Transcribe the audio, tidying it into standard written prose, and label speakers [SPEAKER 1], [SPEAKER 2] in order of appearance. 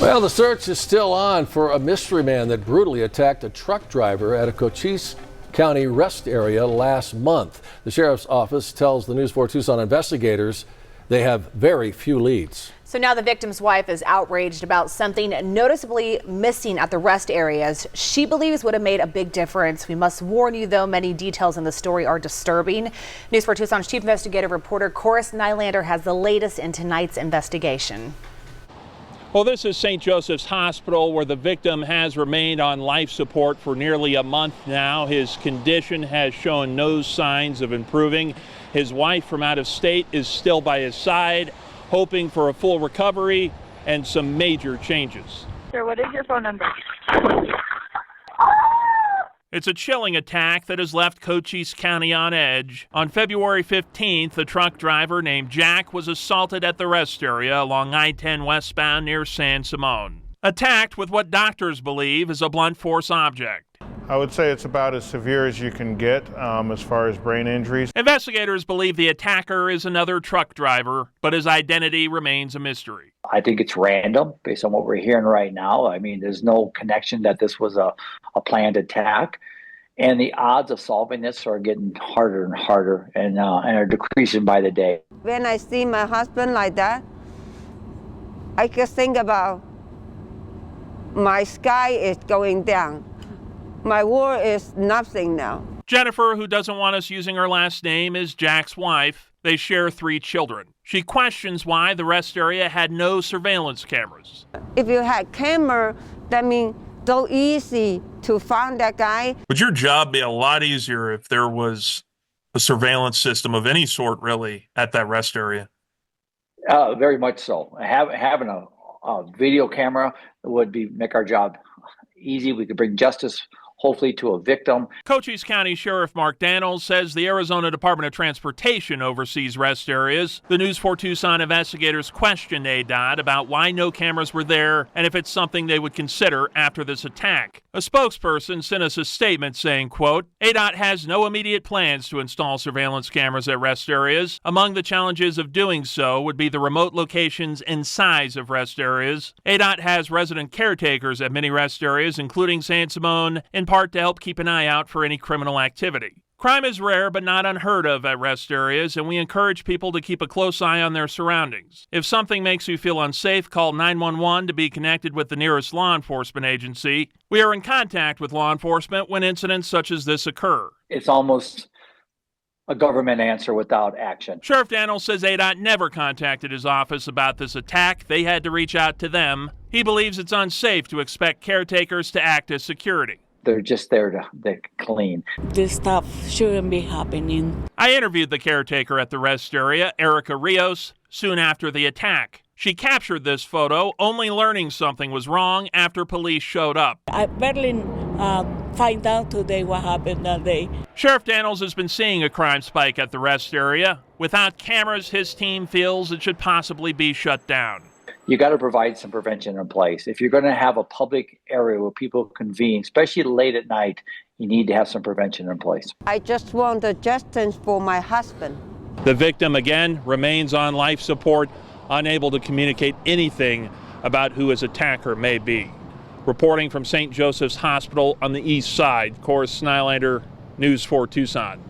[SPEAKER 1] Well, the search is still on for a mystery man that brutally attacked a truck driver at a Cochise County rest area last month. The sheriff's office tells the News 4 Tucson investigators they have very few leads.
[SPEAKER 2] So now the victim's wife is outraged about something noticeably missing at the rest areas. She believes would have made a big difference. We must warn you, though, many details in the story are disturbing. News 4 Tucson's chief investigative reporter Cochise Nylander has the latest in tonight's investigation.
[SPEAKER 3] Well, this is St. Joseph's Hospital, where the victim has remained on life support for nearly a month now. His condition has shown no signs of improving. His wife from out of state is still by his side, hoping for a full recovery and some major changes.
[SPEAKER 4] Sir, what is your phone number?
[SPEAKER 3] It's a chilling attack that has left Cochise County on edge. On February 15th, a truck driver named Jack was assaulted at the rest area along I-10 westbound near San Simon. Attacked with what doctors believe is a blunt force object.
[SPEAKER 5] I would say it's about as severe as you can get as far as brain injuries.
[SPEAKER 3] Investigators believe the attacker is another truck driver, but his identity remains a mystery.
[SPEAKER 6] I think it's random based on what we're hearing right now. I mean, there's no connection that this was a planned attack. And the odds of solving this are getting harder and harder and are decreasing by the day.
[SPEAKER 7] When I see my husband like that, I just think about my sky is going down. My world is nothing now.
[SPEAKER 3] Jennifer, who doesn't want us using her last name, is Jack's wife. They share 3 children. She questions why the rest area had no surveillance cameras.
[SPEAKER 7] If you had camera, that means so easy to find that guy.
[SPEAKER 3] Would your job be a lot easier if there was a surveillance system of any sort, really, at that rest area?
[SPEAKER 6] Very much so. Having a video camera would make our job easy. We could bring justice, hopefully, to a victim.
[SPEAKER 3] Cochise County Sheriff Mark Daniels says the Arizona Department of Transportation oversees rest areas. The News 4 Tucson investigators questioned ADOT about why no cameras were there and if it's something they would consider after this attack. A spokesperson sent us a statement saying, quote, ADOT has no immediate plans to install surveillance cameras at rest areas. Among the challenges of doing so would be the remote locations and size of rest areas. ADOT has resident caretakers at many rest areas, including San Simon, in part to help keep an eye out for any criminal activity. Crime is rare but not unheard of at rest areas, and we encourage people to keep a close eye on their surroundings. If something makes you feel unsafe, call 911 to be connected with the nearest law enforcement agency. We are in contact with law enforcement when incidents such as this occur.
[SPEAKER 6] It's almost a government answer without action.
[SPEAKER 3] Sheriff Daniels says ADOT never contacted his office about this attack. They had to reach out to them. He believes it's unsafe to expect caretakers to act as security.
[SPEAKER 6] They're just there to clean.
[SPEAKER 8] This stuff shouldn't be happening.
[SPEAKER 3] I interviewed the caretaker at the rest area, Erica Rios, soon after the attack. She captured this photo, only learning something was wrong after police showed up.
[SPEAKER 8] I barely find out today what happened that day.
[SPEAKER 3] Sheriff Daniels has been seeing a crime spike at the rest area. Without cameras, his team feels it should possibly be shut down.
[SPEAKER 6] You got to provide some prevention in place. If you're going to have a public area where people convene, especially late at night, you need to have some prevention in place.
[SPEAKER 7] I just want the justice for my husband.
[SPEAKER 3] The victim, again, remains on life support, unable to communicate anything about who his attacker may be. Reporting from St. Joseph's Hospital on the east side, Cochise Nylander, News 4 Tucson.